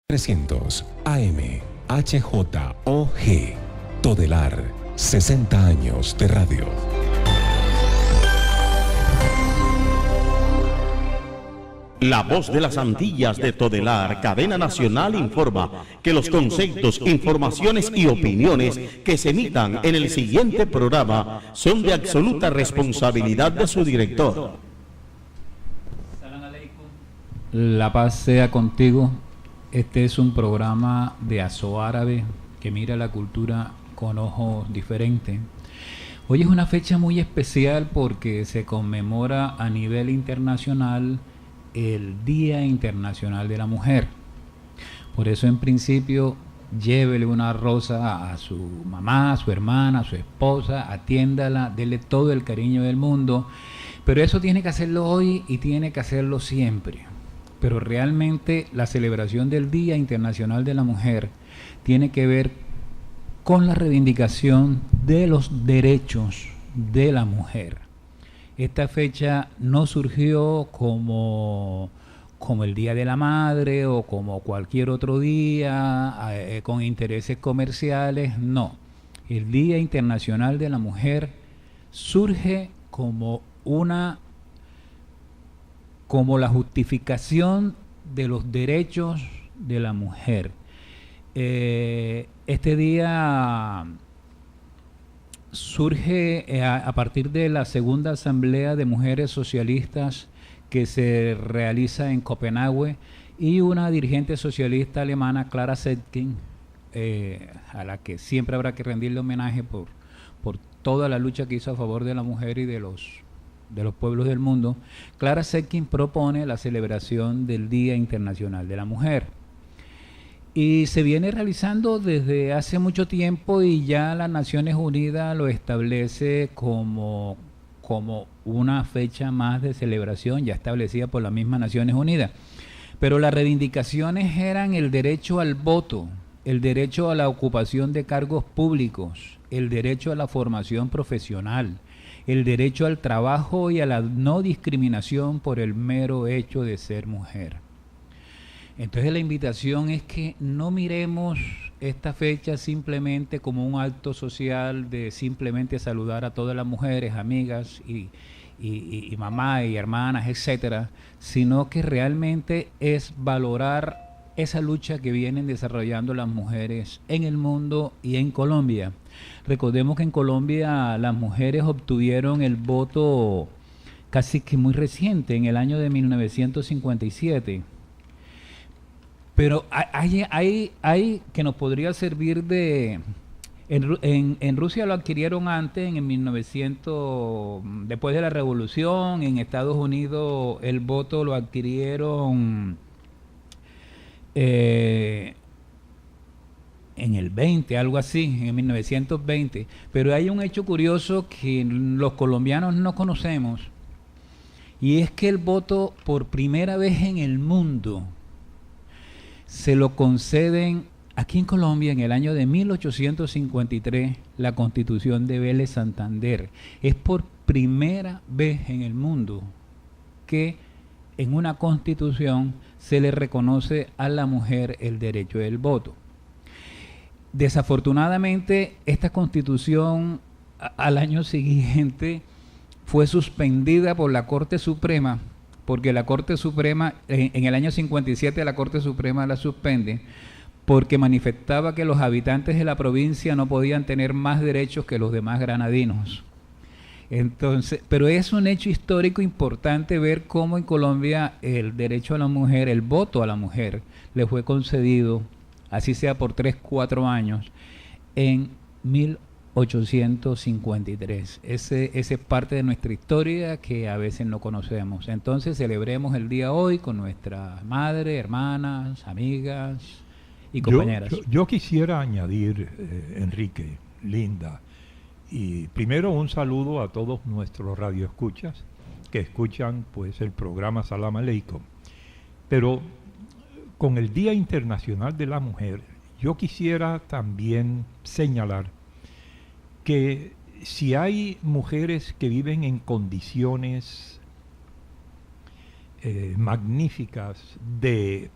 300 AM HJOG Todelar, 60 años de radio. La Voz de las Antillas de Todelar, cadena nacional, informa que los conceptos, informaciones y opiniones que se emitan en el siguiente programa son de absoluta responsabilidad de su director. La paz sea contigo. Este es un programa de Aso Árabe que mira la cultura con ojos diferentes. Hoy es una fecha muy especial porque se conmemora a nivel internacional el Día Internacional de la Mujer. Por eso, en principio, llévele una rosa a su mamá, a su hermana, a su esposa, atiéndala, dele todo el cariño del mundo. Pero eso tiene que hacerlo hoy y tiene que hacerlo siempre. Pero realmente la celebración del Día Internacional de la Mujer tiene que ver con la reivindicación de los derechos de la mujer. Esta fecha no surgió como el Día de la Madre o como cualquier otro día con intereses comerciales, no. El Día Internacional de la Mujer surge como la justificación de los derechos de la mujer. Este día surge a partir de la segunda Asamblea de Mujeres Socialistas que se realiza en Copenhague, y una dirigente socialista alemana, Clara Zetkin, a la que siempre habrá que rendirle homenaje por toda la lucha que hizo a favor de la mujer y de los pueblos del mundo. Clara Zetkin propone la celebración del Día Internacional de la Mujer. Y se viene realizando desde hace mucho tiempo, y ya las Naciones Unidas lo establece como una fecha más de celebración, ya establecida por las mismas Naciones Unidas. Pero las reivindicaciones eran el derecho al voto, el derecho a la ocupación de cargos públicos, el derecho a la formación profesional, el derecho al trabajo y a la no discriminación por el mero hecho de ser mujer. Entonces la invitación es que no miremos esta fecha simplemente como un acto social de simplemente saludar a todas las mujeres, amigas y mamás y hermanas, etcétera, sino que realmente es valorar esa lucha que vienen desarrollando las mujeres en el mundo y en Colombia. Recordemos que en Colombia las mujeres obtuvieron el voto casi que muy reciente, en el año de 1957. Pero hay que nos podría servir de... En Rusia lo adquirieron antes, en 1900, después de la Revolución. En Estados Unidos el voto lo adquirieron en el 20, algo así, en 1920. Pero hay un hecho curioso que los colombianos no conocemos, y es que el voto, por primera vez en el mundo, se lo conceden aquí en Colombia en el año de 1853, la Constitución de Vélez Santander. Es por primera vez en el mundo que en una constitución se le reconoce a la mujer el derecho del voto. Desafortunadamente, esta constitución al año siguiente fue suspendida por la Corte Suprema, porque la Corte Suprema, en el año 57 la Corte Suprema la suspende, porque manifestaba que los habitantes de la provincia no podían tener más derechos que los demás granadinos. Entonces, pero es un hecho histórico importante ver cómo en Colombia el derecho a la mujer, el voto a la mujer, le fue concedido, así sea por 3-4 años, en 1853. Ese es parte de nuestra historia que a veces no conocemos. Entonces celebremos el día hoy con nuestras madres, hermanas, amigas y compañeras. Yo quisiera añadir, Enrique, Linda, y primero un saludo a todos nuestros radioescuchas que escuchan pues el programa Salam Aleikum. Pero con el Día Internacional de la Mujer, yo quisiera también señalar que si hay mujeres que viven en condiciones magníficas de,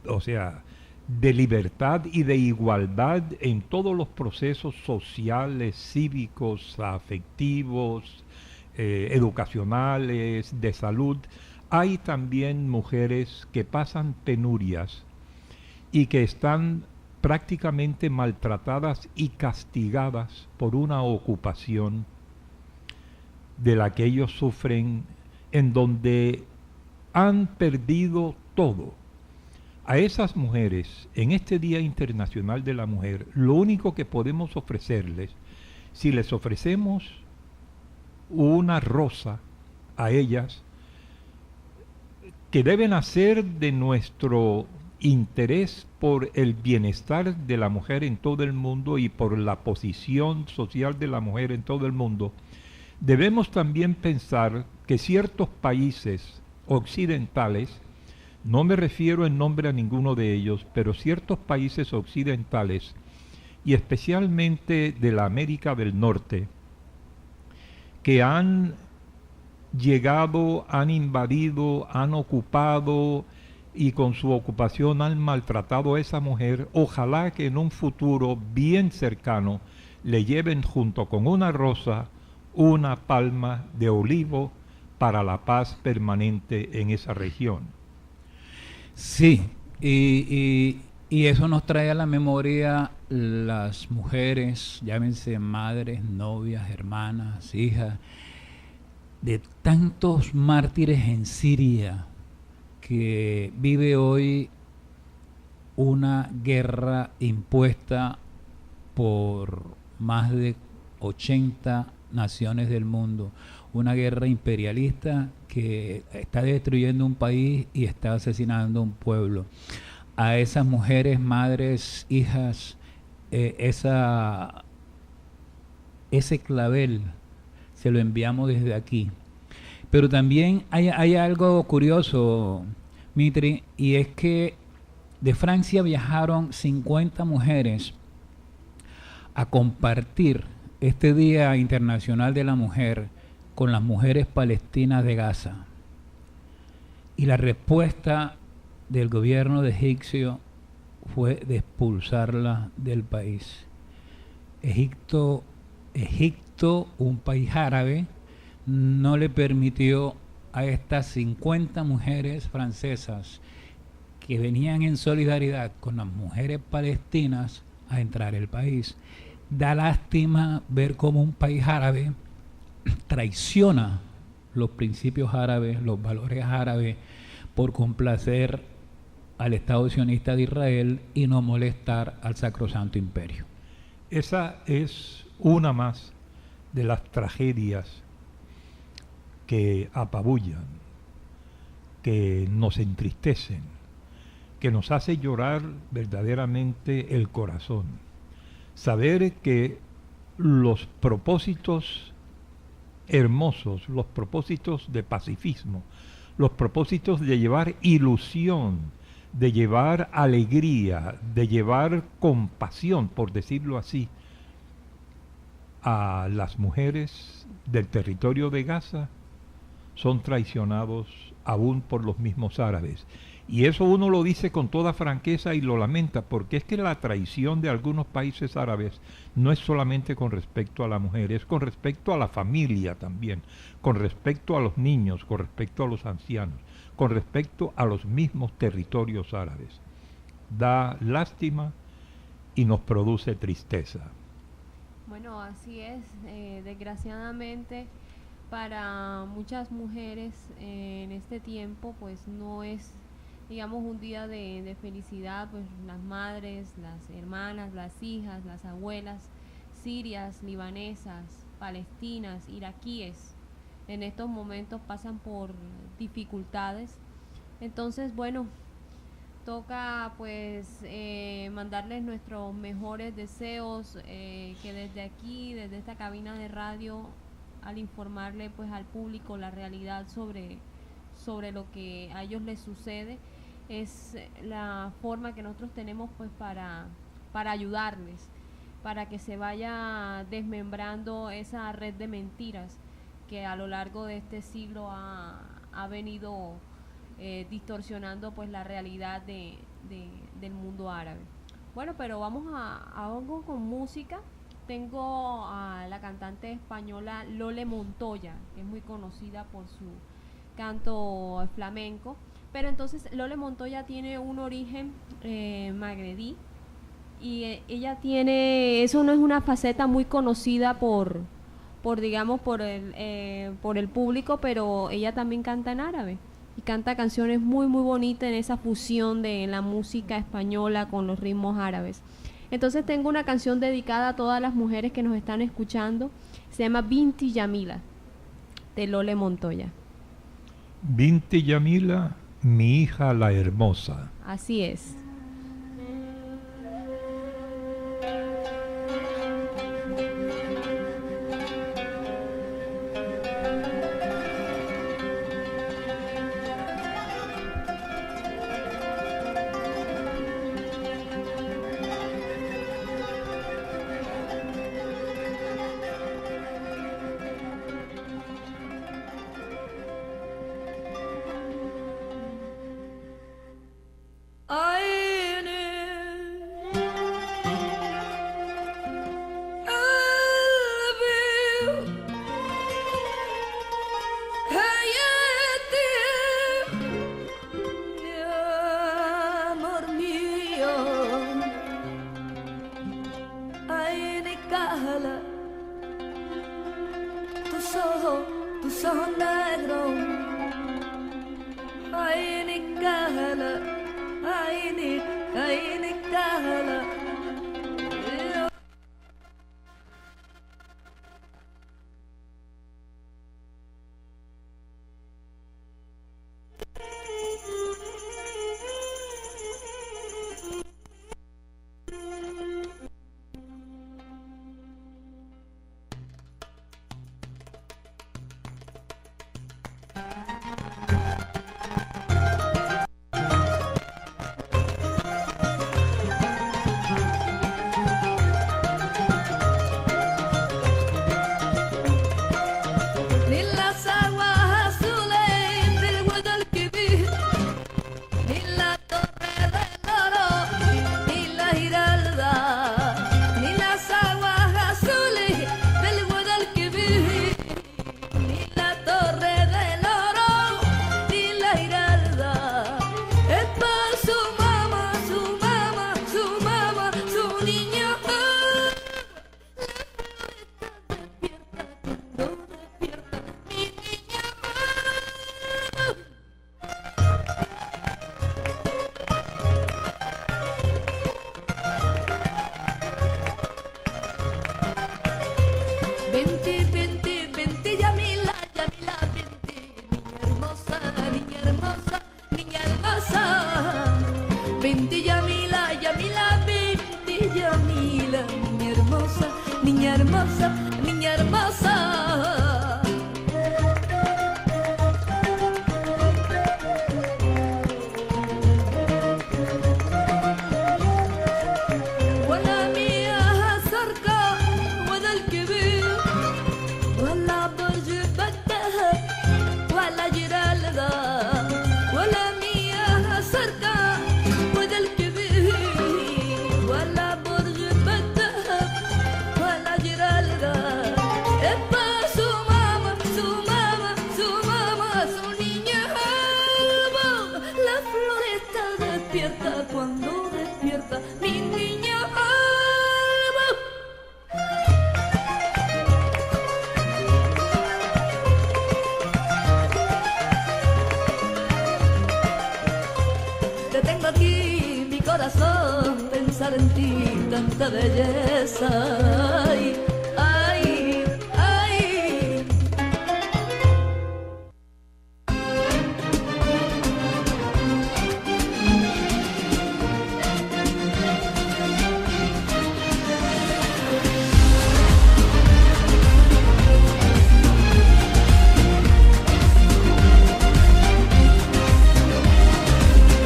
o sea, de libertad y de igualdad en todos los procesos sociales, cívicos, afectivos, educacionales, de salud. Hay también mujeres que pasan penurias y que están prácticamente maltratadas y castigadas por una ocupación de la que ellos sufren, en donde han perdido todo. A esas mujeres, en este Día Internacional de la Mujer, lo único que podemos ofrecerles, si les ofrecemos una rosa a ellas, que deben hacer de nuestro interés por el bienestar de la mujer en todo el mundo y por la posición social de la mujer en todo el mundo, debemos también pensar que ciertos países occidentales, no me refiero en nombre a ninguno de ellos, pero ciertos países occidentales, y especialmente de la América del Norte, que han llegado, han invadido, han ocupado y con su ocupación han maltratado a esa mujer, ojalá que en un futuro bien cercano le lleven junto con una rosa una palma de olivo para la paz permanente en esa región. Sí, y eso nos trae a la memoria las mujeres, llámense madres, novias, hermanas, hijas, de tantos mártires en Siria, que vive hoy una guerra impuesta por más de 80 naciones del mundo, una guerra imperialista que está destruyendo un país y está asesinando un pueblo. A esas mujeres, madres, hijas, ese clavel se lo enviamos desde aquí. Pero también hay algo curioso, Mitri, y es que de Francia viajaron 50 mujeres a compartir este Día Internacional de la Mujer con las mujeres palestinas de Gaza. Y la respuesta del gobierno de egipcio fue de expulsarlas del país. Egipto, un país árabe, no le permitió a estas 50 mujeres francesas que venían en solidaridad con las mujeres palestinas a entrar al país. Da lástima ver cómo un país árabe traiciona los principios árabes, los valores árabes, por complacer al Estado sionista de Israel y no molestar al Sacrosanto Imperio. Esa es una más de las tragedias que apabullan, que nos entristecen, que nos hace llorar verdaderamente el corazón. Saber que los propósitos hermosos, los propósitos de pacifismo, los propósitos de llevar ilusión, de llevar alegría, de llevar compasión, por decirlo así, a las mujeres del territorio de Gaza, son traicionados aún por los mismos árabes. Y eso uno lo dice con toda franqueza y lo lamenta, porque es que la traición de algunos países árabes no es solamente con respecto a la mujer, es con respecto a la familia también, con respecto a los niños, con respecto a los ancianos, con respecto a los mismos territorios árabes. Da lástima y nos produce tristeza. Bueno, así es. Desgraciadamente para muchas mujeres en este tiempo pues no es, digamos, un día de felicidad. Pues las madres, las hermanas, las hijas, las abuelas sirias, libanesas, palestinas, iraquíes, en estos momentos pasan por dificultades. Entonces, bueno, toca pues mandarles nuestros mejores deseos, que desde aquí, desde esta cabina de radio, al informarle pues al público la realidad sobre lo que a ellos les sucede, es la forma que nosotros tenemos pues para ayudarles, para que se vaya desmembrando esa red de mentiras que a lo largo de este siglo ha venido distorsionando pues la realidad de del mundo árabe. Bueno, pero vamos a algo con música. Tengo a la cantante española Lole Montoya, que es muy conocida por su canto flamenco. Pero entonces Lole Montoya tiene un origen magrebí y ella tiene, eso no es una faceta muy conocida por el público, pero ella también canta en árabe y canta canciones muy muy bonitas en esa fusión de la música española con los ritmos árabes. Entonces tengo una canción dedicada a todas las mujeres que nos están escuchando, se llama Binti Yamila, de Lole Montoya. Binti Yamila, mi hija la hermosa. Así es.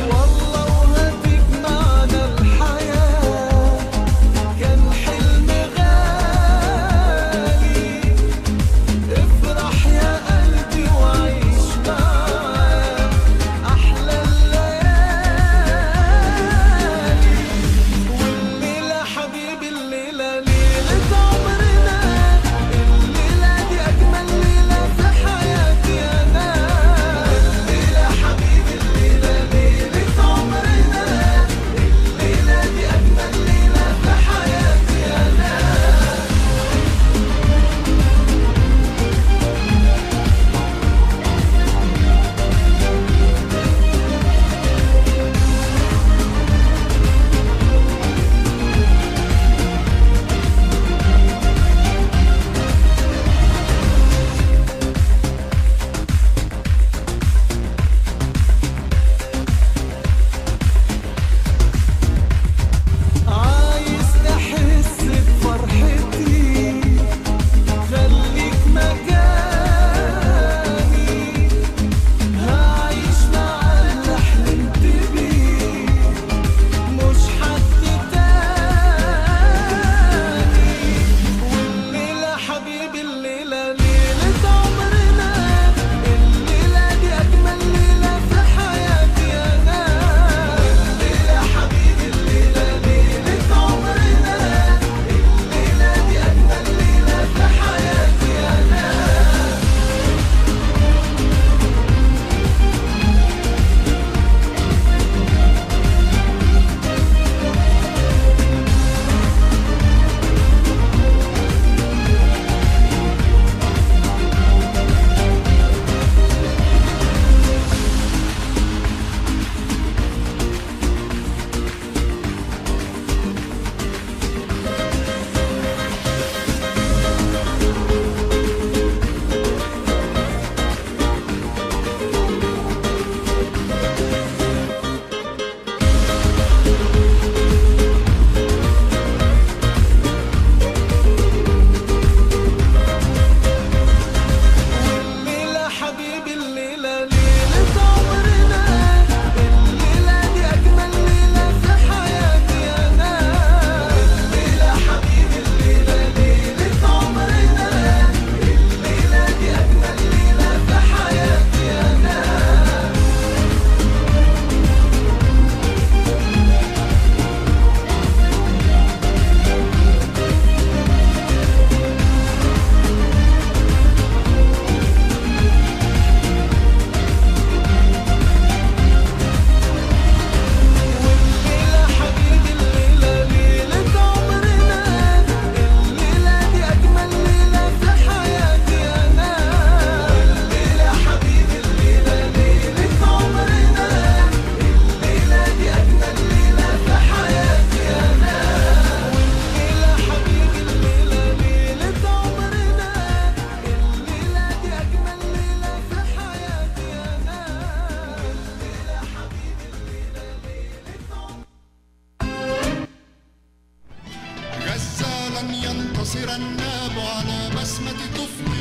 والله وهديك معنا الحياة كان حلم غالي يصير الناب على بسمة طفلي.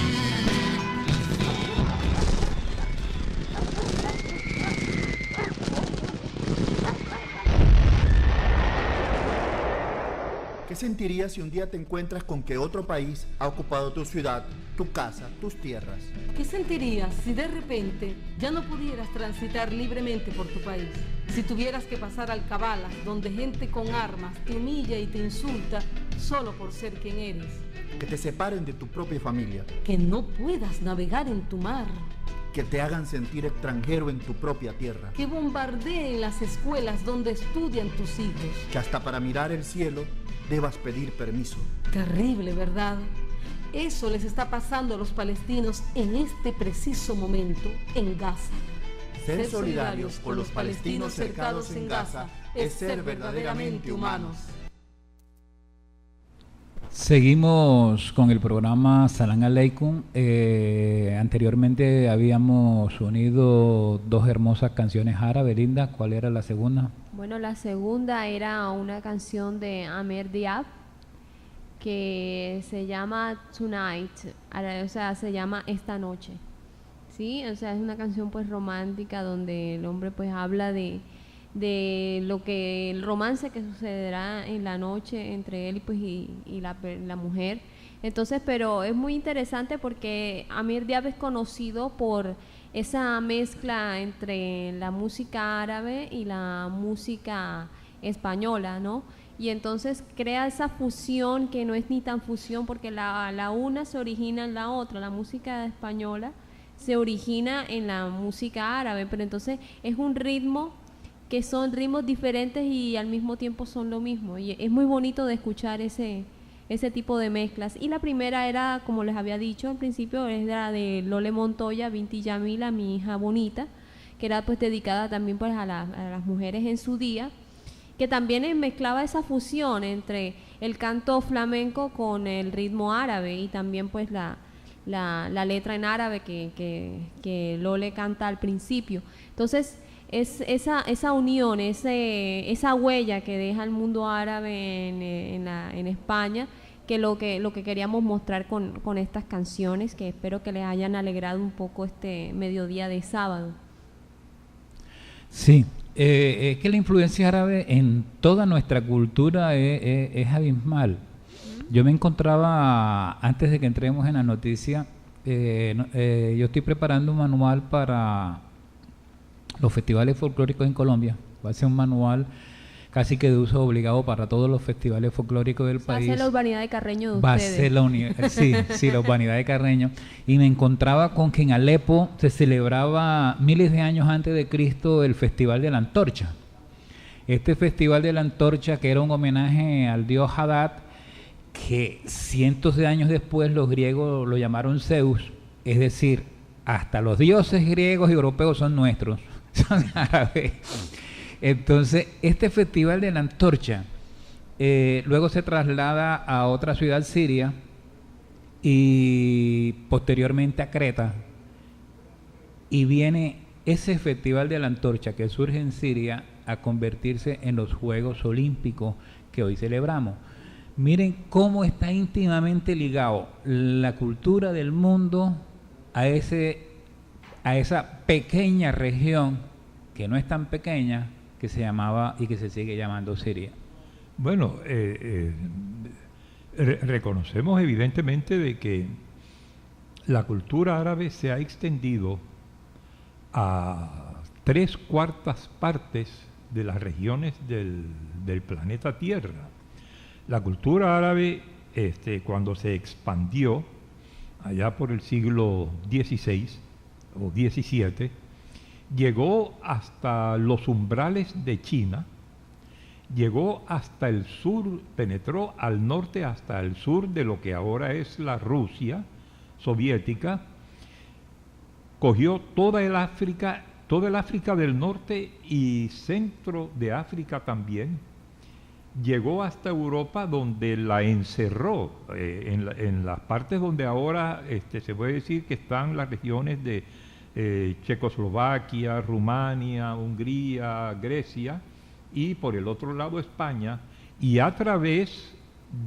¿Qué sentirías si un día te encuentras con que otro país ha ocupado tu ciudad, tu casa, tus tierras? ¿Qué sentirías si de repente ya no pudieras transitar libremente por tu país? Si tuvieras que pasar alcabalas donde gente con armas te humilla y te insulta solo por ser quien eres. Que te separen de tu propia familia. Que no puedas navegar en tu mar. Que te hagan sentir extranjero en tu propia tierra. Que bombardeen las escuelas donde estudian tus hijos. Que hasta para mirar el cielo debas pedir permiso. Terrible, ¿verdad? Eso les está pasando a los palestinos en este preciso momento en Gaza. Ser solidarios con los palestinos cercados en Gaza es ser verdaderamente humanos. Seguimos con el programa Salam Aleikum. Anteriormente habíamos unido dos hermosas canciones árabes. Linda, ¿cuál era la segunda? Bueno, la segunda era una canción de Amer Diab que se llama Tonight, o sea, se llama Esta Noche. Sí, o sea, es una canción pues romántica donde el hombre pues habla de lo que el romance que sucederá en la noche entre él pues y la mujer. Entonces, pero es muy interesante porque Amir Diab es conocido por esa mezcla entre la música árabe y la música española, ¿no? Y entonces crea esa fusión que no es ni tan fusión porque la una se origina en la otra. La música española se origina en la música árabe, pero entonces es un ritmo que son ritmos diferentes y al mismo tiempo son lo mismo, y es muy bonito de escuchar ese tipo de mezclas. Y la primera era, como les había dicho al principio, es la de Lole Montoya, Binti Yamila, mi hija bonita, que era pues dedicada también pues a las mujeres en su día, que también mezclaba esa fusión entre el canto flamenco con el ritmo árabe y también pues la letra en árabe que Lole canta al principio. Entonces es esa unión, esa huella que deja el mundo árabe en España, que lo que queríamos mostrar con estas canciones, que espero que les hayan alegrado un poco este mediodía de sábado. Sí, es que la influencia árabe en toda nuestra cultura es abismal. Yo me encontraba, antes de que entremos en la noticia, yo estoy preparando un manual para los festivales folclóricos en Colombia. Va a ser un manual casi que de uso obligado para todos los festivales folclóricos del país. Va a ser la urbanidad de Carreño de Va ustedes. a ser sí, la urbanidad de Carreño. Y me encontraba con que en Alepo se celebraba miles de años antes de Cristo el Festival de la Antorcha. Este Festival de la Antorcha, que era un homenaje al dios Hadad, que cientos de años después los griegos lo llamaron Zeus, es decir, hasta los dioses griegos y europeos son nuestros, son árabes. Entonces, este Festival de la Antorcha luego se traslada a otra ciudad siria y posteriormente a Creta, y viene ese Festival de la Antorcha que surge en Siria a convertirse en los Juegos Olímpicos que hoy celebramos. Miren cómo está íntimamente ligado la cultura del mundo a esa pequeña región, que no es tan pequeña, que se llamaba y que se sigue llamando Siria. Bueno, reconocemos evidentemente de que la cultura árabe se ha extendido a 3/4 partes de las regiones del planeta Tierra. La cultura árabe, cuando se expandió allá por el siglo XVI o XVII, llegó hasta los umbrales de China, llegó hasta el sur, penetró al norte hasta el sur de lo que ahora es la Rusia soviética, cogió toda el África del norte y centro de África también, llegó hasta Europa, donde la encerró en las partes donde ahora se puede decir que están las regiones de Checoslovaquia, Rumania, Hungría, Grecia, y por el otro lado España, y a través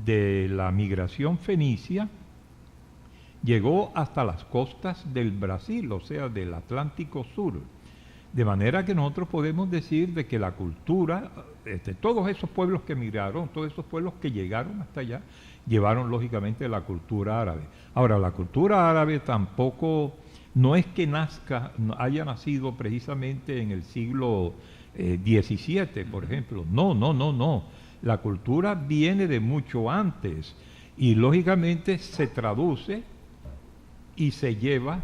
de la migración fenicia llegó hasta las costas del Brasil, o sea, del Atlántico Sur. De manera que nosotros podemos decir de que la cultura, todos esos pueblos que migraron, todos esos pueblos que llegaron hasta allá, llevaron lógicamente la cultura árabe. Ahora, la cultura árabe tampoco, no es que haya nacido precisamente en el siglo XVII, por ejemplo. No. La cultura viene de mucho antes y lógicamente se traduce y se lleva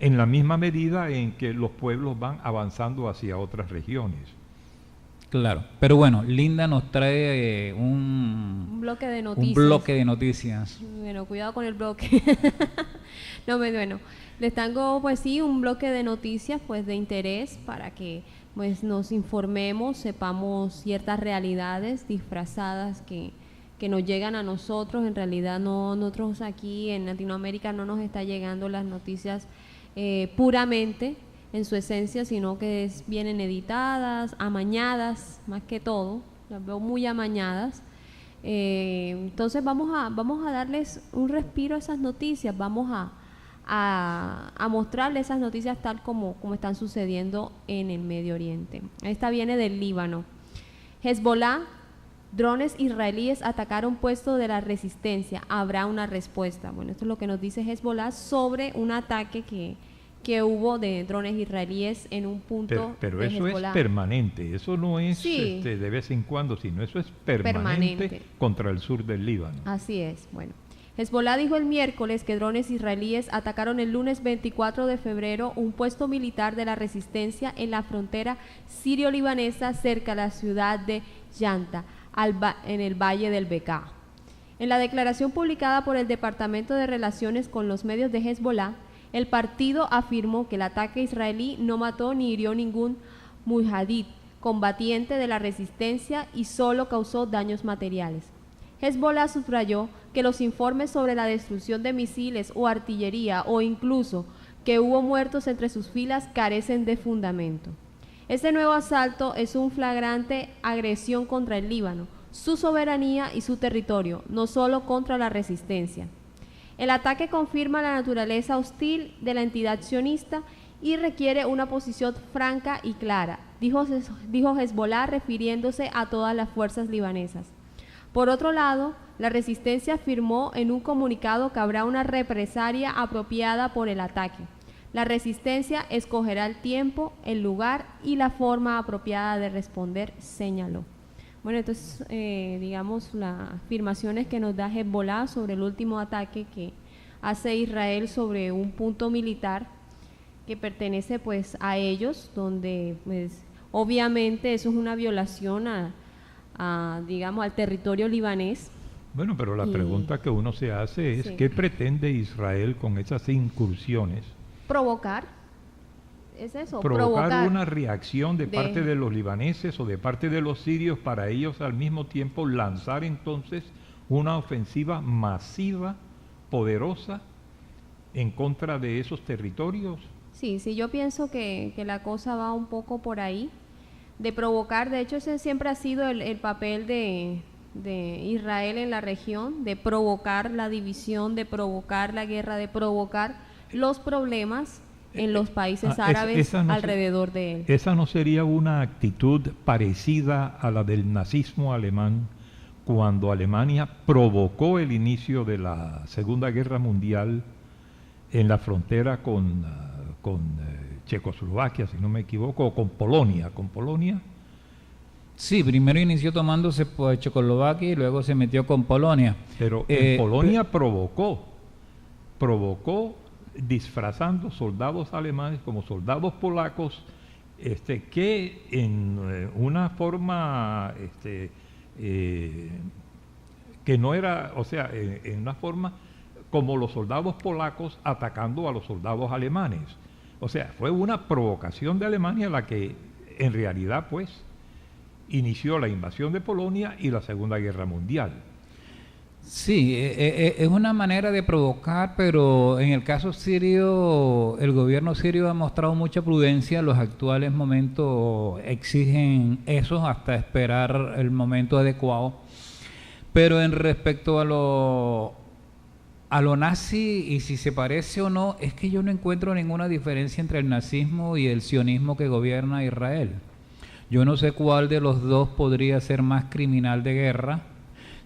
en la misma medida en que los pueblos van avanzando hacia otras regiones. Claro, pero bueno, Linda nos trae un bloque de noticias. Un bloque de noticias. Bueno, cuidado con el bloque. No, bueno, les tengo pues sí un bloque de noticias pues de interés para que pues nos informemos, sepamos ciertas realidades disfrazadas que nos llegan a nosotros. En realidad nosotros aquí en Latinoamérica no nos está llegando las noticias puramente en su esencia, sino que vienen editadas, amañadas, más que todo, las veo muy amañadas. Entonces vamos a darles un respiro a esas noticias, vamos a mostrarles esas noticias tal como están sucediendo en el Medio Oriente. Esta viene del Líbano. Hezbollah, drones israelíes atacaron puestos de la resistencia, habrá una respuesta. Bueno, esto es lo que nos dice Hezbollah sobre un ataque que hubo de drones israelíes en un punto pero de eso Hezbollah. Es permanente, eso no es sí, de vez en cuando, sino eso es permanente contra el sur del Líbano. Así es, bueno. Hezbollah dijo el miércoles que drones israelíes atacaron el lunes 24 de febrero un puesto militar de la resistencia en la frontera sirio-libanesa cerca de la ciudad de Yanta, en el Valle del Bekaa. En la declaración publicada por el Departamento de Relaciones con los Medios de Hezbollah, el partido afirmó que el ataque israelí no mató ni hirió ningún mujahid, combatiente de la resistencia, y solo causó daños materiales. Hezbollah subrayó que los informes sobre la destrucción de misiles o artillería o incluso que hubo muertos entre sus filas carecen de fundamento. Este nuevo asalto es una flagrante agresión contra el Líbano, su soberanía y su territorio, no solo contra la resistencia. El ataque confirma la naturaleza hostil de la entidad sionista y requiere una posición franca y clara, dijo Hezbollah refiriéndose a todas las fuerzas libanesas. Por otro lado, la resistencia afirmó en un comunicado que habrá una represalia apropiada por el ataque. La resistencia escogerá el tiempo, el lugar y la forma apropiada de responder, señaló. Bueno, entonces, digamos, las afirmaciones que nos da Hezbollah sobre el último ataque que hace Israel sobre un punto militar que pertenece pues a ellos, donde pues obviamente eso es una violación digamos, al territorio libanés. Bueno, pero la pregunta que uno se hace es sí, ¿qué pretende Israel con esas incursiones? Provocar. Es eso, provocar una reacción de parte de los libaneses o de parte de los sirios para ellos al mismo tiempo lanzar entonces una ofensiva masiva, poderosa, en contra de esos territorios. Sí, yo pienso que la cosa va un poco por ahí, de provocar. De hecho, ese siempre ha sido el papel de Israel en la región, de provocar la división, de provocar la guerra, de provocar los problemas en los países árabes alrededor de él. ¿Esa no sería una actitud parecida a la del nazismo alemán cuando Alemania provocó el inicio de la Segunda Guerra Mundial en la frontera con Checoslovaquia, si no me equivoco, o con Polonia? Sí, primero inició tomándose por Checoslovaquia y luego se metió con Polonia. Pero en Polonia provocó disfrazando soldados alemanes como soldados polacos, que en una forma que no era, o sea, en una forma como los soldados polacos atacando a los soldados alemanes. O sea, fue una provocación de Alemania la que en realidad pues inició la invasión de Polonia y la Segunda Guerra Mundial. Sí, es una manera de provocar, pero en el caso sirio, el gobierno sirio ha mostrado mucha prudencia. Los actuales momentos exigen eso hasta esperar el momento adecuado. Pero en respecto a lo nazi y si se parece o no, es que yo no encuentro ninguna diferencia entre el nazismo y el sionismo que gobierna Israel. Yo no sé cuál de los dos podría ser más criminal de guerra,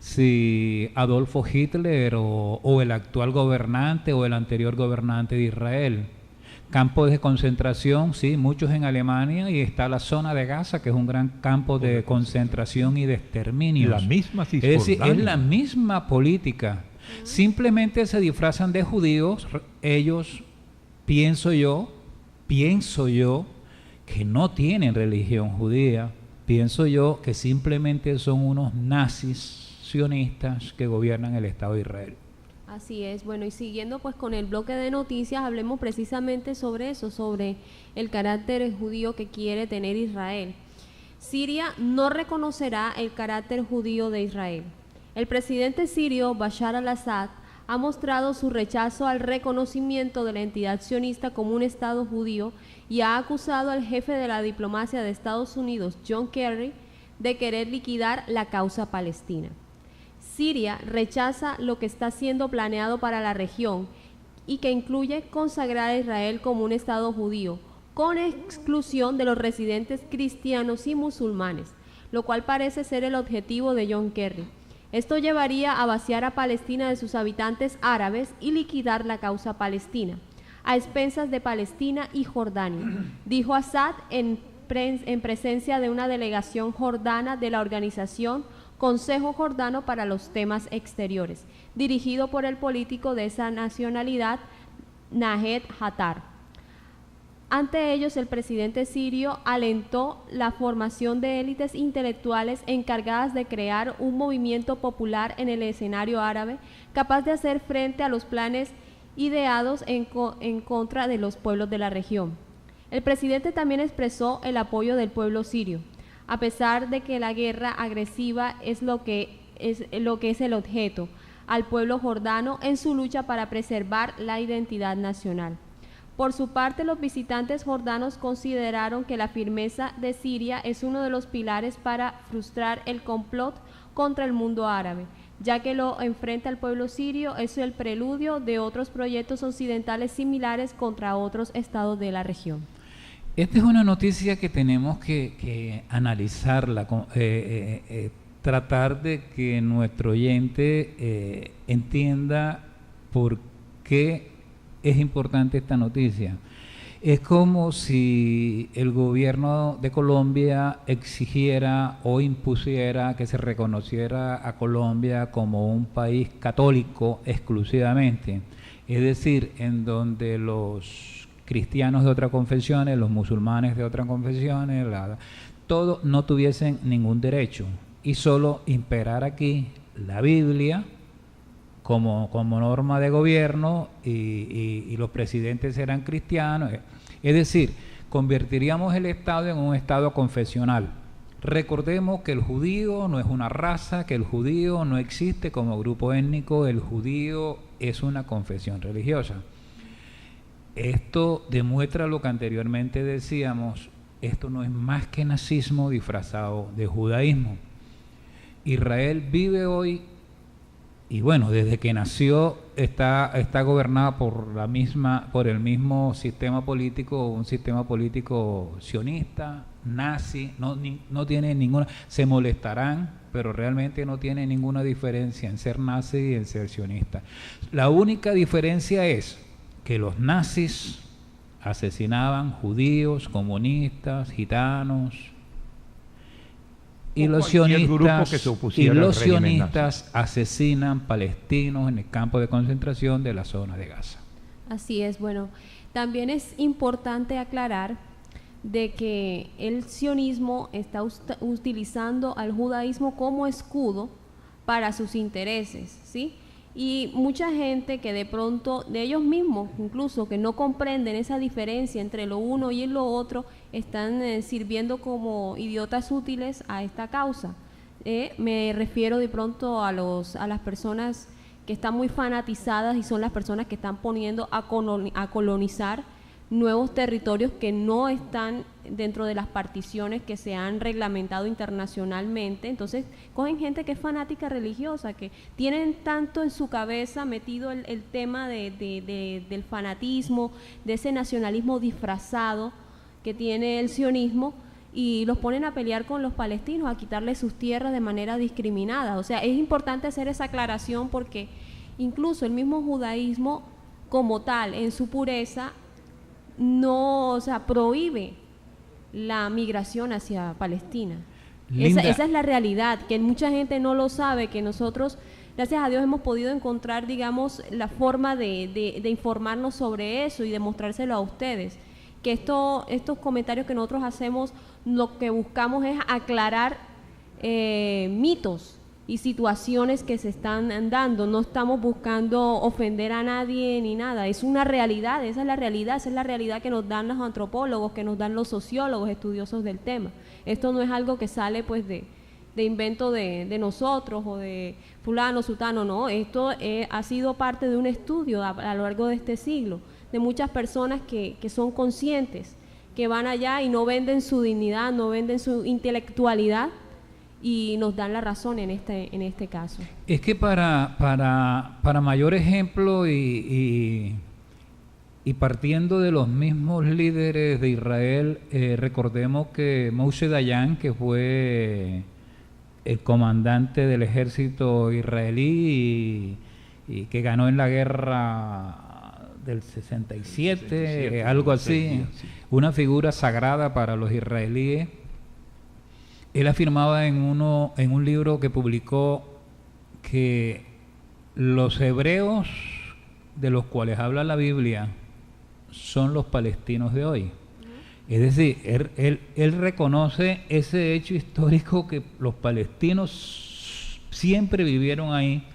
si Adolfo Hitler o el actual gobernante o el anterior gobernante de Israel. Campos de concentración, sí, muchos en Alemania, y está la zona de Gaza, que es un gran campo de concentración y de exterminio. La misma Es decir, es la misma política. Simplemente se disfrazan de judíos. Ellos, pienso yo, que no tienen religión judía. Pienso yo que simplemente son unos nazis sionistas que gobiernan el Estado de Israel. Así es. Bueno, y siguiendo pues con el bloque de noticias, hablemos precisamente sobre eso, sobre el carácter judío que quiere tener Israel. Siria no reconocerá el carácter judío de Israel. El presidente sirio Bashar al-Assad ha mostrado su rechazo al reconocimiento de la entidad sionista como un Estado judío y ha acusado al jefe de la diplomacia de Estados Unidos, John Kerry, de querer liquidar la causa palestina. Siria rechaza lo que está siendo planeado para la región y que incluye consagrar a Israel como un Estado judío, con exclusión de los residentes cristianos y musulmanes, lo cual parece ser el objetivo de John Kerry. Esto llevaría a vaciar a Palestina de sus habitantes árabes y liquidar la causa palestina, a expensas de Palestina y Jordania, dijo Assad en presencia de una delegación jordana de la organización Consejo Jordano para los Temas Exteriores, dirigido por el político de esa nacionalidad, Nahed Hattar. Ante ellos, el presidente sirio alentó la formación de élites intelectuales encargadas de crear un movimiento popular en el escenario árabe capaz de hacer frente a los planes ideados en contra de los pueblos de la región. El presidente también expresó el apoyo del pueblo sirio, a pesar de que la guerra agresiva es lo que es el objeto, al pueblo jordano en su lucha para preservar la identidad nacional. Por su parte, los visitantes jordanos consideraron que la firmeza de Siria es uno de los pilares para frustrar el complot contra el mundo árabe, ya que lo enfrenta al pueblo sirio es el preludio de otros proyectos occidentales similares contra otros estados de la región. Esta es una noticia que tenemos que analizarla, tratar de que nuestro oyente entienda por qué es importante esta noticia. Es como si el gobierno de Colombia exigiera o impusiera que se reconociera a Colombia como un país católico exclusivamente, es decir, en donde los cristianos de otras confesiones, los musulmanes de otras confesiones, todos no tuviesen ningún derecho y solo imperar aquí la Biblia como norma de gobierno y los presidentes eran cristianos. Es decir, convertiríamos el Estado en un Estado confesional. Recordemos que el judío no es una raza, que el judío no existe como grupo étnico, el judío es una confesión religiosa. Esto demuestra lo que anteriormente decíamos, esto no es más que nazismo disfrazado de judaísmo. Israel vive hoy, y bueno, desde que nació está gobernada por el mismo sistema político, un sistema político sionista, nazi, no tiene ninguna, se molestarán, pero realmente no tiene ninguna diferencia en ser nazi y en ser sionista. La única diferencia es que los nazis asesinaban judíos, comunistas, gitanos, y los sionistas asesinan palestinos en el campo de concentración de la zona de Gaza. Así es. Bueno, también es importante aclarar de que el sionismo está utilizando al judaísmo como escudo para sus intereses, ¿sí? Y mucha gente que de pronto, de ellos mismos incluso, que no comprenden esa diferencia entre lo uno y lo otro, están sirviendo como idiotas útiles a esta causa. Me refiero de pronto a las personas que están muy fanatizadas y son las personas que están poniendo a colonizar nuevos territorios que no están dentro de las particiones que se han reglamentado internacionalmente. Entonces cogen gente que es fanática religiosa, que tienen tanto en su cabeza metido el tema del fanatismo, de ese nacionalismo disfrazado que tiene el sionismo, y los ponen a pelear con los palestinos, a quitarles sus tierras de manera discriminada. O sea, es importante hacer esa aclaración porque incluso el mismo judaísmo como tal, en su pureza, no, o sea, prohíbe la migración hacia Palestina. Esa es la realidad, que mucha gente no lo sabe, que nosotros, gracias a Dios, hemos podido encontrar, digamos, la forma de informarnos sobre eso y de mostrárselo a ustedes. Que estos comentarios que nosotros hacemos, lo que buscamos es aclarar mitos y situaciones que se están dando. No estamos buscando ofender a nadie ni nada, es una realidad, esa es la realidad que nos dan los antropólogos, que nos dan los sociólogos estudiosos del tema. Esto no es algo que sale pues de invento de nosotros o de fulano, sutano, no, esto ha sido parte de un estudio a lo largo de este siglo, de muchas personas que son conscientes, que van allá y no venden su dignidad, no venden su intelectualidad, y nos dan la razón en este caso. Es que para mayor ejemplo y partiendo de los mismos líderes de Israel, recordemos que Moshe Dayan, que fue el comandante del ejército israelí y que ganó en la guerra del 67, algo así, una figura sagrada para los israelíes. Él afirmaba en un libro que publicó que los hebreos de los cuales habla la Biblia son los palestinos de hoy. Es decir, él reconoce ese hecho histórico, que los palestinos siempre vivieron ahí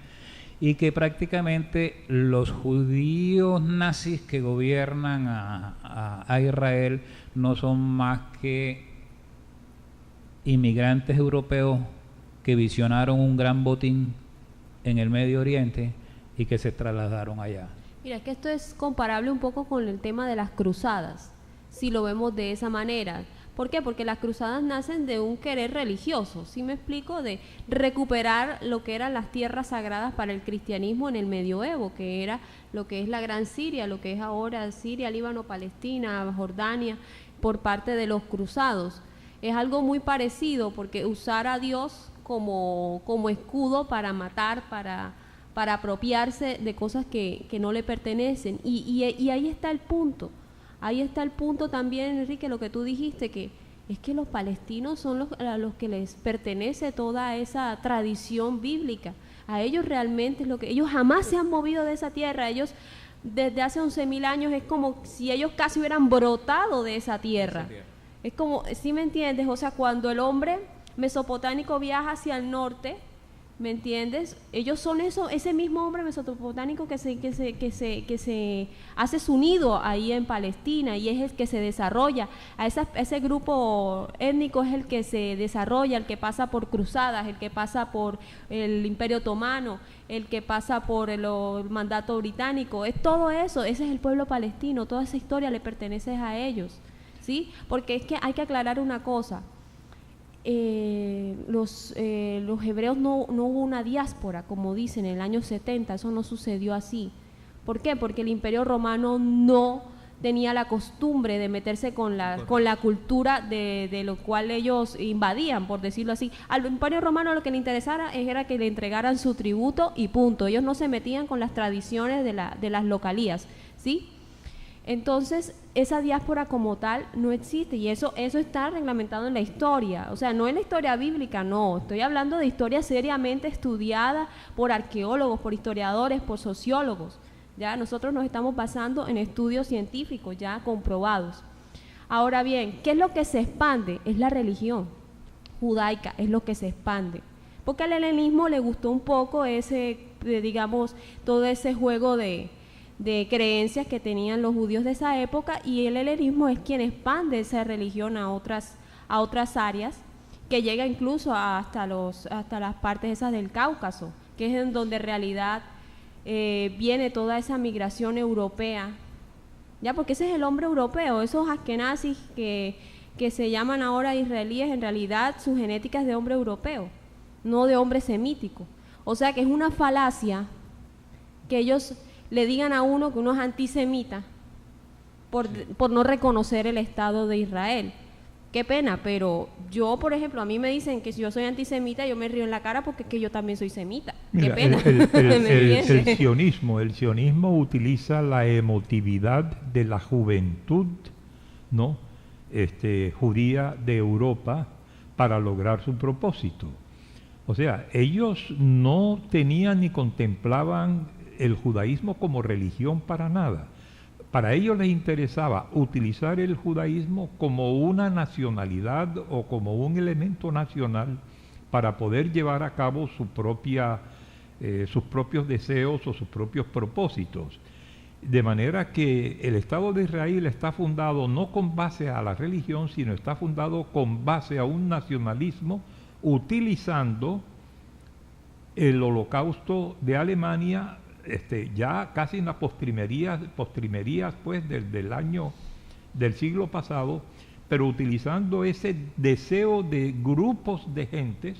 y que prácticamente los judíos nazis que gobiernan a Israel no son más que inmigrantes europeos que visionaron un gran botín en el Medio Oriente y que se trasladaron allá. Mira, es que esto es comparable un poco con el tema de las cruzadas, si lo vemos de esa manera. ¿Por qué? Porque las cruzadas nacen de un querer religioso, ¿sí me explico? De recuperar lo que eran las tierras sagradas para el cristianismo en el medioevo, que era lo que es la Gran Siria, lo que es ahora Siria, Líbano, Palestina, Jordania, por parte de los cruzados. Es algo muy parecido, porque usar a Dios como escudo para matar, para apropiarse de cosas que no le pertenecen. Y ahí está el punto. Ahí está el punto también, Enrique, lo que tú dijiste, que es que los palestinos son a los que les pertenece toda esa tradición bíblica. A ellos realmente es lo que... Ellos jamás se han movido de esa tierra. Ellos, desde hace 11.000 años, es como si ellos casi hubieran brotado de esa tierra. Es como, ¿sí me entiendes? O sea, cuando el hombre mesopotámico viaja hacia el norte, ¿me entiendes? Ellos son ese mismo hombre mesopotámico que se hace su nido ahí en Palestina, y es el que se desarrolla. Ese grupo étnico es el que se desarrolla, el que pasa por cruzadas, el que pasa por el Imperio Otomano, el que pasa por el mandato británico. Es todo eso, ese es el pueblo palestino, toda esa historia le pertenece a ellos, ¿sí? Porque es que hay que aclarar una cosa. Los hebreos no hubo una diáspora, como dicen, en el año 70, eso no sucedió así. ¿Por qué? Porque el Imperio Romano no tenía la costumbre de meterse con la cultura de lo cual ellos invadían, por decirlo así. Al Imperio Romano lo que le interesara era que le entregaran su tributo y punto. Ellos no se metían con las tradiciones de las localías, ¿sí? Entonces, esa diáspora como tal no existe, y eso está reglamentado en la historia, o sea, no en la historia bíblica, no, estoy hablando de historia seriamente estudiada por arqueólogos, por historiadores, por sociólogos. Ya nosotros nos estamos basando en estudios científicos ya comprobados. Ahora bien, ¿qué es lo que se expande? Es la religión judaica, es lo que se expande, porque al helenismo le gustó un poco digamos, todo ese juego de creencias que tenían los judíos de esa época, y el helenismo es quien expande esa religión a otras áreas, que llega incluso hasta las partes esas del Cáucaso, que es en donde en realidad viene toda esa migración europea ya, porque ese es el hombre europeo, esos askenazis que se llaman ahora israelíes, en realidad su genética es de hombre europeo, no de hombre semítico. O sea que es una falacia que ellos le digan a uno que uno es antisemita por no reconocer el Estado de Israel. Qué pena, pero yo, por ejemplo, a mí me dicen que si yo soy antisemita, yo me río en la cara porque es que yo también soy semita. Mira, qué pena. El sionismo utiliza la emotividad de la juventud, ¿no? Judía de Europa para lograr su propósito. O sea, ellos no tenían ni contemplaban el judaísmo como religión para nada. Para ellos les interesaba utilizar el judaísmo como una nacionalidad o como un elemento nacional para poder llevar a cabo sus propios deseos o sus propios propósitos. De manera que el Estado de Israel está fundado no con base a la religión, sino está fundado con base a un nacionalismo, utilizando el Holocausto de Alemania ya casi en las postrimerías pues del siglo pasado, pero utilizando ese deseo de grupos de gentes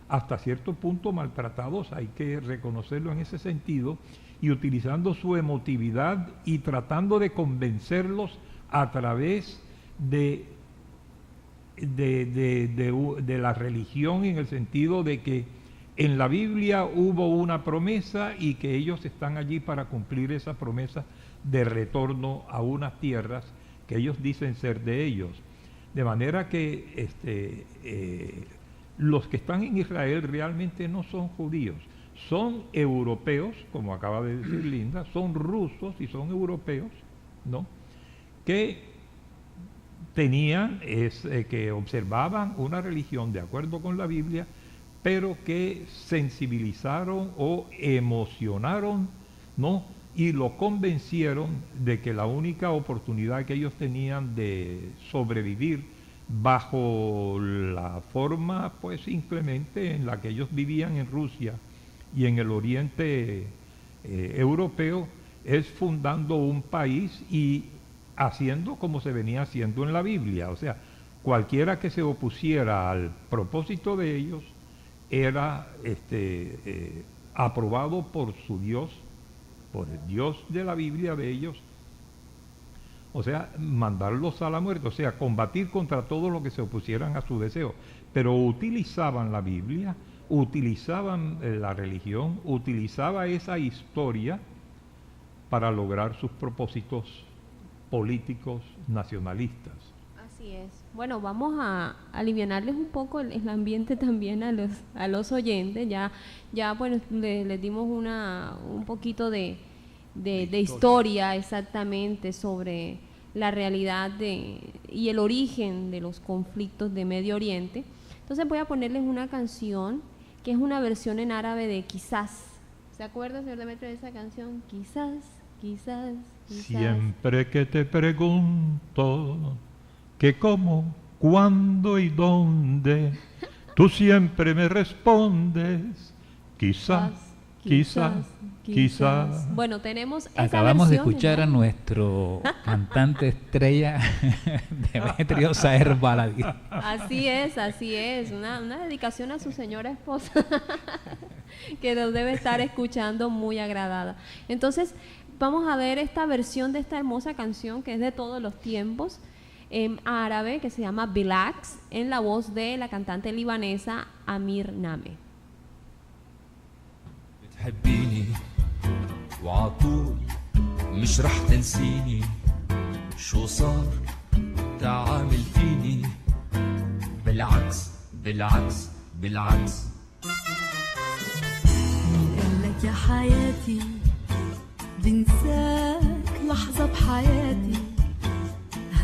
hasta cierto punto maltratados, hay que reconocerlo en ese sentido, y utilizando su emotividad y tratando de convencerlos a través de la religión, en el sentido de que en la Biblia hubo una promesa y que ellos están allí para cumplir esa promesa de retorno a unas tierras que ellos dicen ser de ellos. De manera que los que están en Israel realmente no son judíos, son europeos, como acaba de decir Linda, son rusos y son europeos, ¿no? Que tenían, que observaban una religión de acuerdo con la Biblia, pero que sensibilizaron o emocionaron, ¿no? Y lo convencieron de que la única oportunidad que ellos tenían de sobrevivir bajo la forma pues inclemente en la que ellos vivían en Rusia y en el oriente europeo es fundando un país y haciendo como se venía haciendo en la Biblia. O sea, cualquiera que se opusiera al propósito de ellos era aprobado por su Dios, por el Dios de la Biblia de ellos, o sea, mandarlos a la muerte, o sea, combatir contra todo lo que se opusieran a su deseo. Pero utilizaban la Biblia, utilizaban la religión, utilizaba esa historia para lograr sus propósitos políticos nacionalistas. Así es. Bueno, vamos a alivianarles un poco el ambiente también a los oyentes. Ya bueno, les dimos un poquito de historia exactamente sobre la realidad y el origen de los conflictos de Medio Oriente. Entonces voy a ponerles una canción que es una versión en árabe de Quizás. ¿Se acuerda, señor Demetrio, de esa canción? Quizás, quizás, quizás. Siempre que te pregunto que cómo, cuándo y dónde, tú siempre me respondes quizás, quizás, quizás. Bueno, tenemos esa Acabamos de versión, escuchar a nuestro cantante estrella Demetrio Saer Baladí. Así es, una dedicación a su señora esposa que nos debe estar escuchando muy agradada. Entonces, vamos a ver esta versión de esta hermosa canción que es de todos los tiempos, en árabe, que se llama Bilax, en la voz de la cantante libanesa Amir Name. بتحبيني وعطول مش رح تنسيني شو صار تعامل فيني بالعكس بالعكس بالعكس مين قالك يا حياتي بنساك لحظة بحياتي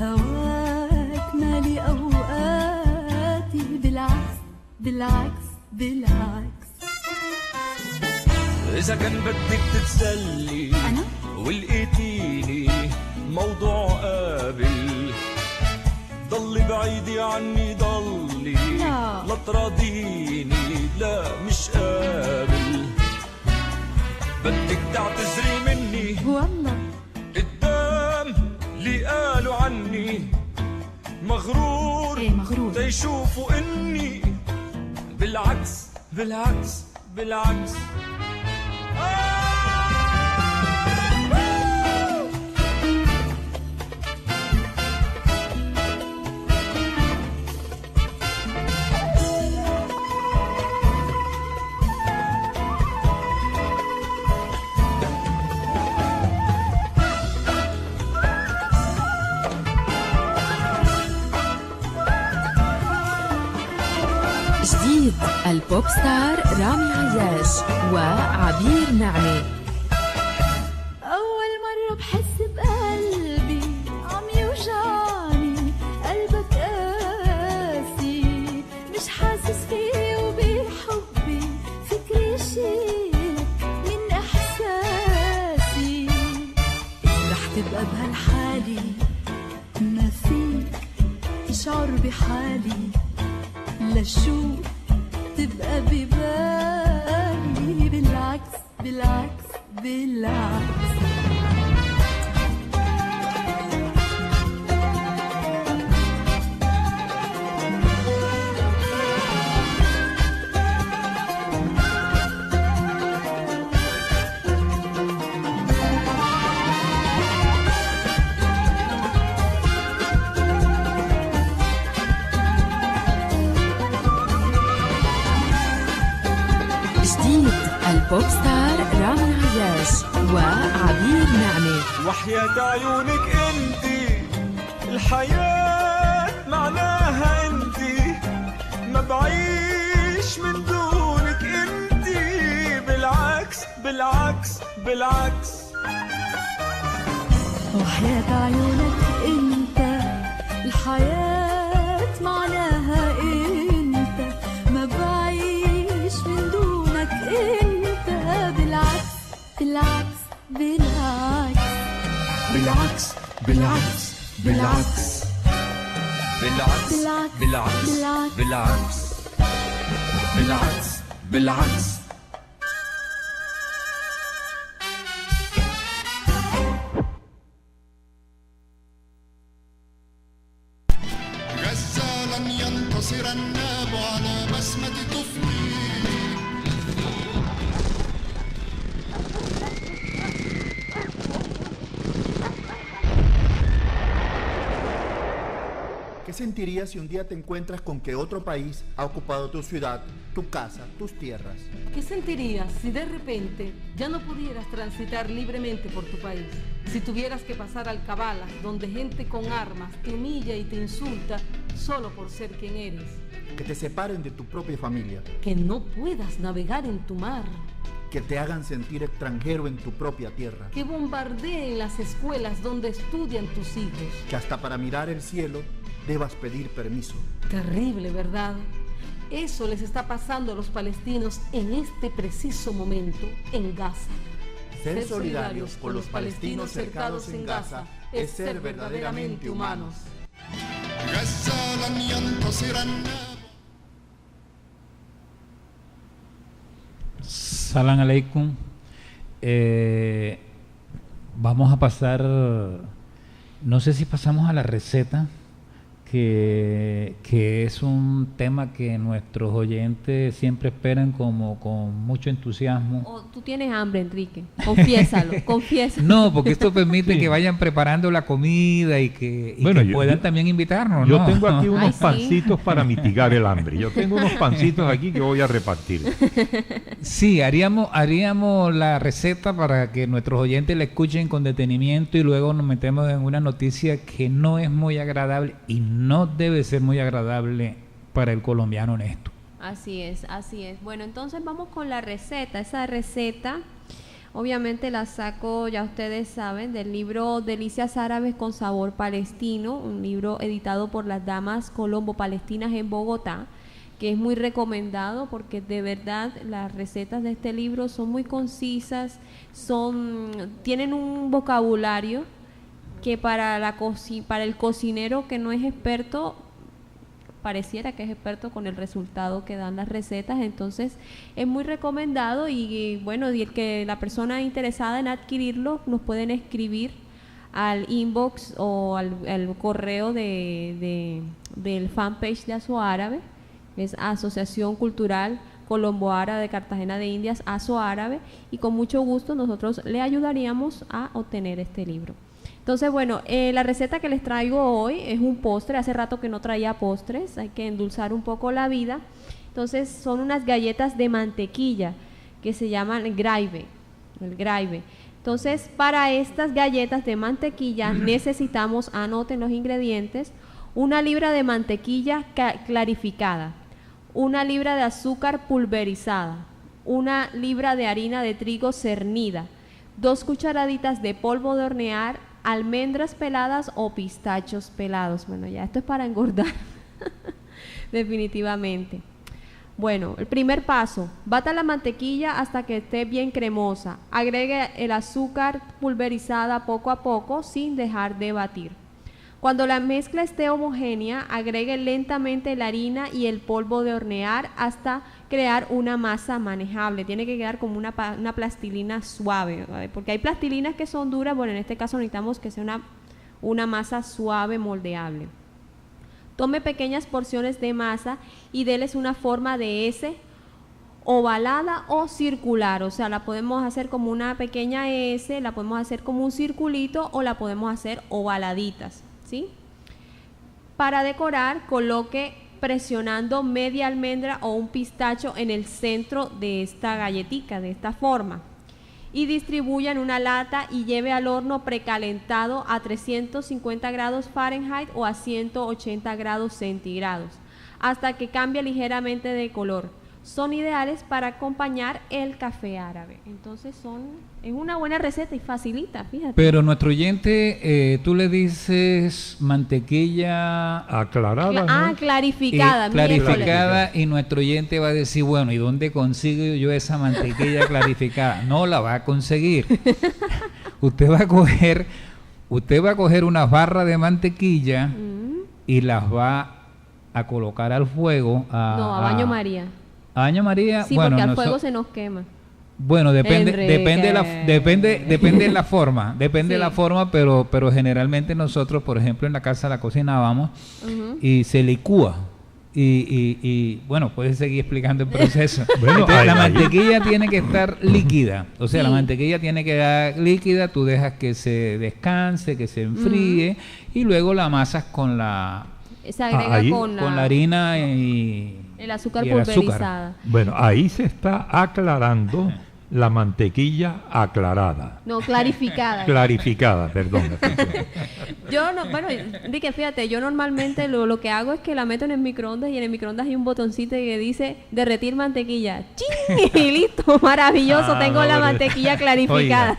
هواك مالي أوقاتي بالعكس بالعكس بالعكس إذا كان بدك تتسلي أنا؟ ولقيتيني موضوع قابل ضلي بعيدي عني ضلي لا تراضيني لا مش قابل بدك تعتذري مني والله قدام ليشوفوا اني بالعكس بالعكس بالعكس. جديد البوب ستار رامي عياش وعبير نعمة. أول مرة بحس بقلبي عم يوجعني، قلبك قاسي مش حاسس فيه وبحبي، فكري يشيلك من إحساسي. رح تبقى بهالحالي ما فيك تشعر بحالي، لشو تبقى ببالي، بالعكس بالعكس بالعكس. البوب ستار رامي عياش وعبير نعمة. وحياة عيونك انتي الحياة معناها انتي، ما بعيش من دونك انتي، بالعكس بالعكس بالعكس. وحياة عيونك انت الحياة معناها انت، ما بعيش من دونك انت، بالعكس بالعكس بالعكس بالعكس بالعكس بالعكس بالعكس بالعكس بالعكس بالعكس بالعكس. غزة لن ينتصر الناب على بسمة طفلي. ¿Qué sentirías si un día te encuentras con que otro país ha ocupado tu ciudad, tu casa, tus tierras? ¿Qué sentirías si de repente ya no pudieras transitar libremente por tu país? Si tuvieras que pasar alcabalas donde gente con armas te humilla y te insulta solo por ser quien eres. Que te separen de tu propia familia. Que no puedas navegar en tu mar. Que te hagan sentir extranjero en tu propia tierra. Que bombardeen las escuelas donde estudian tus hijos. Que hasta para mirar el cielo debas pedir permiso. Terrible, ¿verdad? Eso les está pasando a los palestinos en este preciso momento en Gaza. Ser solidarios con los palestinos cercados en Gaza es ser verdaderamente humanos. Salam aleikum. Vamos a pasar, no sé si pasamos a la receta, que es un tema que nuestros oyentes siempre esperan como con mucho entusiasmo. Oh, tú tienes hambre, Enrique, confiésalo, confiésalo. No, porque esto permite que vayan preparando la comida y que puedan también invitarnos. Yo ¿no? tengo aquí unos sí. pancitos para mitigar el hambre. Yo tengo unos pancitos aquí que voy a repartir. Sí, haríamos la receta para que nuestros oyentes la escuchen con detenimiento y luego nos metemos en una noticia que no es muy agradable y no debe ser muy agradable para el colombiano honesto. Así es, así es. Bueno, entonces vamos con la receta. Esa receta, obviamente la saco, ya ustedes saben, del libro Delicias Árabes con Sabor Palestino, un libro editado por las Damas Colombo-Palestinas en Bogotá, que es muy recomendado porque de verdad las recetas de este libro son muy concisas, tienen un vocabulario que para el cocinero que no es experto, pareciera que es experto con el resultado que dan las recetas. Entonces es muy recomendado y bueno, y la persona interesada en adquirirlo nos pueden escribir al inbox o al correo de del fanpage de Aso Árabe, que es Asociación Cultural Colombo-Árabe de Cartagena de Indias, Aso Árabe, y con mucho gusto nosotros le ayudaríamos a obtener este libro. Entonces, bueno, la receta que les traigo hoy es un postre. Hace rato que no traía postres, hay que endulzar un poco la vida. Entonces, son unas galletas de mantequilla que se llaman el graibe. Entonces, para estas galletas de mantequilla necesitamos, anoten los ingredientes, 1 libra de mantequilla clarificada, 1 libra de azúcar pulverizada, 1 libra de harina de trigo cernida, 2 cucharaditas de polvo de hornear, almendras peladas o pistachos pelados. Bueno, ya esto es para engordar, definitivamente. Bueno, el primer paso, bata la mantequilla hasta que esté bien cremosa. Agregue el azúcar pulverizada poco a poco sin dejar de batir. Cuando la mezcla esté homogénea, agregue lentamente la harina y el polvo de hornear hasta crear una masa manejable. Tiene que quedar como una plastilina suave, ¿vale? Porque hay plastilinas que son duras. Bueno, en este caso necesitamos que sea una masa suave, moldeable. Tome pequeñas porciones de masa y déles una forma de S ovalada o circular. O sea, la podemos hacer como una pequeña S, la podemos hacer como un circulito o la podemos hacer ovaladitas, ¿sí? Para decorar, coloque presionando media almendra o un pistacho en el centro de esta galletica, de esta forma, y distribuya en una lata y lleve al horno precalentado a 350 grados Fahrenheit o a 180 grados centígrados hasta que cambie ligeramente de color. Son ideales para acompañar el café árabe. Entonces es una buena receta y facilita, fíjate. Pero nuestro oyente, tú le dices mantequilla aclarada, ¿no? Clarificada. Clarificada, y nuestro oyente va a decir, bueno, ¿y dónde consigo yo esa mantequilla clarificada? No la va a conseguir. Usted va a coger unas barras de mantequilla y las va a colocar al fuego. A baño María. ¿A baño María? Sí, bueno, porque al fuego se nos quema. Bueno, depende de la forma, de la forma, pero generalmente nosotros, por ejemplo, en la casa la cocinábamos y se licúa. Y bueno, puedes seguir explicando el proceso. Bueno, entonces, la mantequilla tiene que estar líquida, o sea, la mantequilla tiene que estar líquida, tú dejas que se descanse, que se enfríe, y luego la amasas con la... Se agrega con la harina y el azúcar pulverizada. Bueno, ahí se está aclarando la mantequilla aclarada. No, clarificada. Clarificada, perdón. Yo no, bueno, Enrique, fíjate, yo normalmente lo que hago es que la meto en el microondas y en el microondas hay un botoncito que dice derretir mantequilla. ¡Ching! Y listo, maravilloso, tengo la mantequilla clarificada.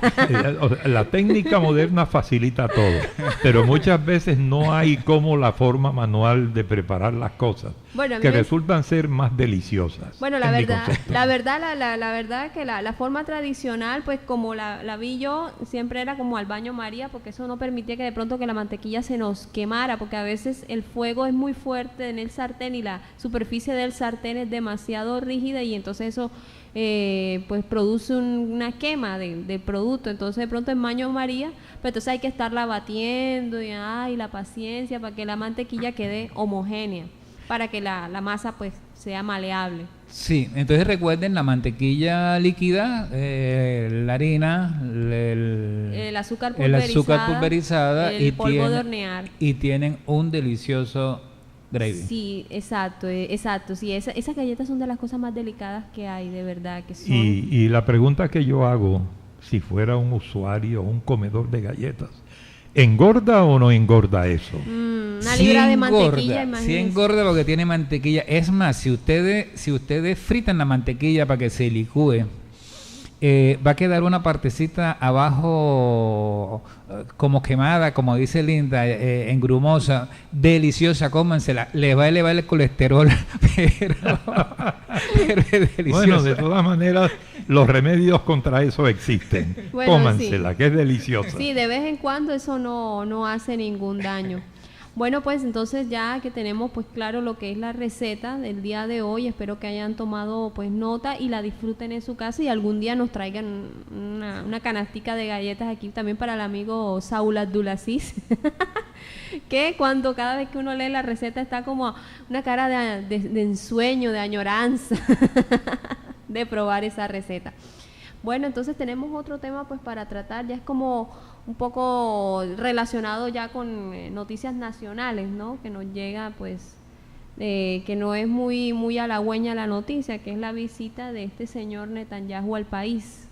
Oiga, la técnica moderna facilita todo, pero muchas veces no hay como la forma manual de preparar las cosas, bueno, que resultan ser más deliciosas. Bueno, la verdad que la forma tradicional, pues como la vi yo, siempre era como al baño María, porque eso no permitía que de pronto que la mantequilla se nos quemara, porque a veces el fuego es muy fuerte en el sartén y la superficie del sartén es demasiado rígida y entonces eso pues produce una quema del producto. Entonces de pronto en baño María, pero entonces hay que estarla batiendo y la paciencia para que la mantequilla quede homogénea, para que la masa pues sea maleable. Sí, entonces recuerden la mantequilla líquida, la harina, el azúcar pulverizada el polvo de hornear. Y tienen un delicioso gravy. Sí, exacto. Sí, esas galletas son de las cosas más delicadas que hay, de verdad que son. Y la pregunta que yo hago, si fuera un usuario o un comedor de galletas, ¿engorda o no engorda eso? Una libra de mantequilla, imagínense. Sí engorda porque tiene mantequilla. Es más, si ustedes fritan la mantequilla para que se licúe, va a quedar una partecita abajo como quemada, como dice Linda, engrumosa, deliciosa, cómansela. Le va a elevar el colesterol, pero es deliciosa. Bueno, de todas maneras, los remedios contra eso existen. Bueno, cómansela, sí, que es deliciosa. Sí, de vez en cuando eso no hace ningún daño. Bueno, pues entonces ya que tenemos pues claro lo que es la receta del día de hoy, espero que hayan tomado pues nota y la disfruten en su casa y algún día nos traigan una canastica de galletas aquí también para el amigo Saúl Abdulaziz que cuando cada vez que uno lee la receta está como una cara de ensueño, de añoranza de probar esa receta. Bueno, entonces tenemos otro tema pues para tratar, ya es como un poco relacionado ya con noticias nacionales, ¿no? Que nos llega pues, que no es muy halagüeña la noticia, que es la visita de este señor Netanyahu al país,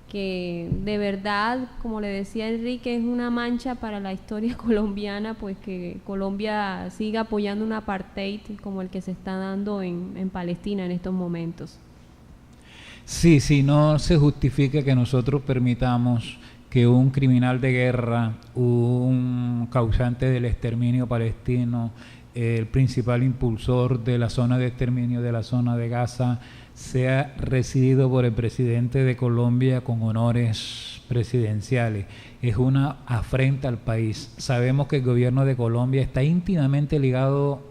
que de verdad, como le decía Enrique, es una mancha para la historia colombiana, pues que Colombia siga apoyando un apartheid como el que se está dando en Palestina en estos momentos. Sí, no se justifica que nosotros permitamos que un criminal de guerra, un causante del exterminio palestino, el principal impulsor de la zona de exterminio de la zona de Gaza, sea recibido por el presidente de Colombia con honores presidenciales. Es una afrenta al país. Sabemos que el gobierno de Colombia está íntimamente ligado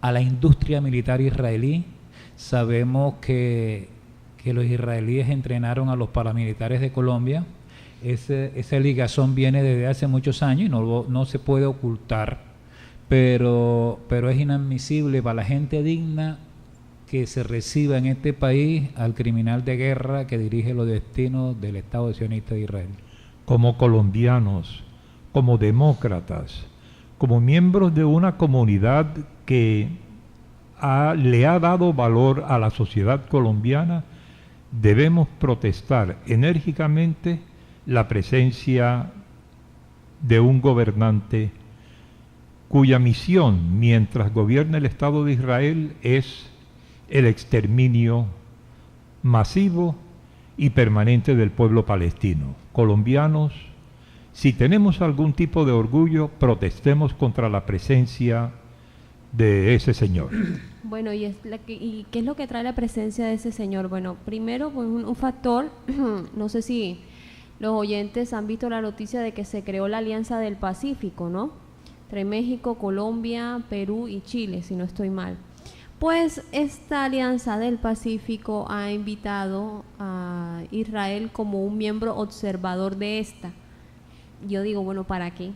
a la industria militar israelí. Sabemos que los israelíes entrenaron a los paramilitares de Colombia. Esa ligazón viene desde hace muchos años y no se puede ocultar, pero es inadmisible para la gente digna que se reciba en este país al criminal de guerra que dirige los destinos del Estado sionista de Israel. Como colombianos, como demócratas, como miembros de una comunidad que le ha dado valor a la sociedad colombiana, debemos protestar enérgicamente la presencia de un gobernante cuya misión, mientras gobierna el Estado de Israel, es el exterminio masivo y permanente del pueblo palestino. Colombianos, si tenemos algún tipo de orgullo, protestemos contra la presencia de ese señor. Bueno, ¿y qué es lo que trae la presencia de ese señor? Bueno, primero, pues, un factor, no sé si los oyentes han visto la noticia de que se creó la Alianza del Pacífico, ¿no? Entre México, Colombia, Perú y Chile, si no estoy mal. Pues esta Alianza del Pacífico ha invitado a Israel como un miembro observador de esta. Yo digo, bueno, ¿para qué?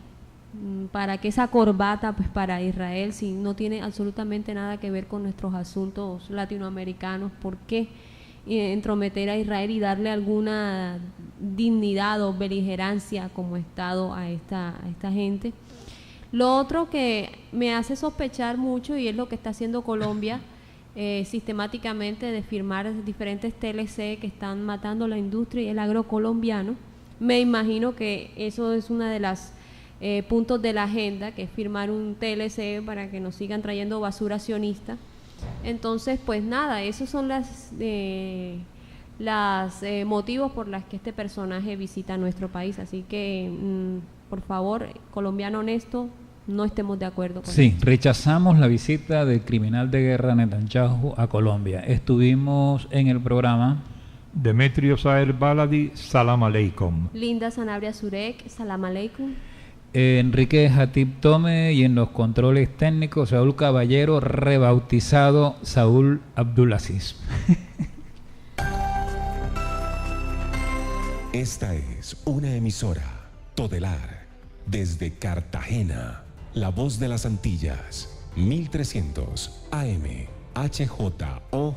¿Para qué esa corbata pues para Israel si no tiene absolutamente nada que ver con nuestros asuntos latinoamericanos? ¿Por qué entrometer a Israel y darle alguna dignidad o beligerancia como Estado a esta gente? Lo otro que me hace sospechar mucho, y es lo que está haciendo Colombia sistemáticamente, de firmar diferentes TLC que están matando la industria y el agrocolombiano. Me imagino que eso es una de las puntos de la agenda, que es firmar un TLC para que nos sigan trayendo basura sionista. Entonces, pues nada, esos son las motivos por los que este personaje visita nuestro país. Así que, por favor, colombiano honesto, no estemos de acuerdo con Sí, esto. rechazamos la visita del criminal de guerra Netanyahu a Colombia. Estuvimos en el programa Demetrio Saer Baladi, Salam Aleikum. Linda Sanabria Surek, Salam Aleikum. Enrique Hatib Tome, y en los controles técnicos Saúl Caballero, rebautizado Saúl Abdulaziz. Esta es una emisora Todelar, desde Cartagena, la voz de las Antillas, 1300 AM, HJOG.